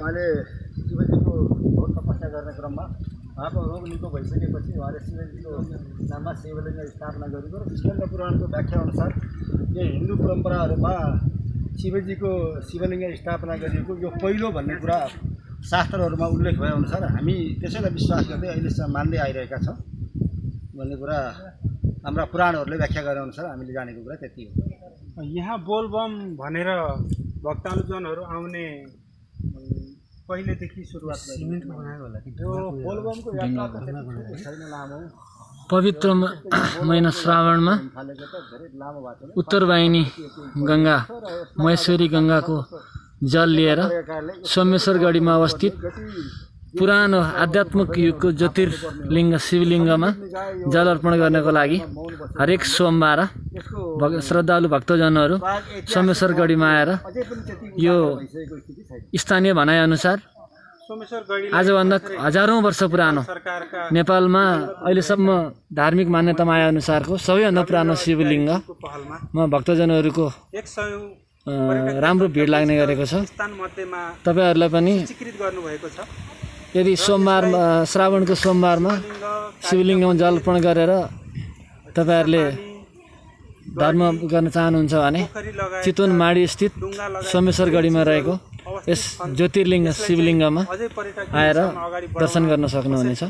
उहाँले शिवजीको घोर तपस्या गर्ने क्रममा उहाँको रोग निको भइसकेपछि उहाँले शिवजीको नाममा शिवलिङ्ग स्थापना गरेको र स्कन्द पुराणको व्याख्याअनुसार यो हिन्दू परम्पराहरूमा शिवजीको शिवलिङ्ग स्थापना गरिएको यो पहिलो भन्ने कुरा शास्त्रहरूमा उल्लेख भएअनुसार हामी त्यसैलाई विश्वास गर्दै अहिलेसम्म मान्दै आइरहेका छौँ भन्ने कुरा हाम्रा पुराणहरूले व्याख्या गरेअनुसार हामीले जानेको कुरा त्यति हो। यहाँ बोलबम भनेर भक्तानुजनहरू आउने पहिलेदेखि सुरुवात सिमेन्टको बनाएको होला यो बोलबमको यात्रा त त्यति छैन लामो पवित्र महिना श्रावणमा उत्तरवाहिनी गङ्गा महेश्वरी गङ्गाको जल लिएर सोमेश्वरगढीमा अवस्थित पुरानो आध्यात्मिक युगको ज्योतिर्लिङ्ग शिवलिङ्गमा जल अर्पण गर्नको लागि हरेक सोमबार श्रद्धालु भक्तजनहरू सोमेश्वरगढीमा आएर यो स्थानीय भनाइअनुसार आजभन्दा हजारौँ वर्ष पुरानो नेपालमा अहिलेसम्म धार्मिक मान्यतामा आएअनुसारको सबैभन्दा पुरानो शिवलिङ्गमा भक्तजनहरूको राम्रो भिड लाग्ने गरेको छ। तपाईँहरूलाई पनि यदि सोमबारमा श्रावणको सोमबारमा शिवलिङ्गमा जल अर्पण गरेर तपाईँहरूले धर्म गर्न चाहनुहुन्छ भने चितवन माडी स्थित सोमेश्वरगढीमा रहेको यस ज्योतिर्लिङ्ग शिवलिङ्गमा आएर दर्शन गर्न सक्नुहुनेछ।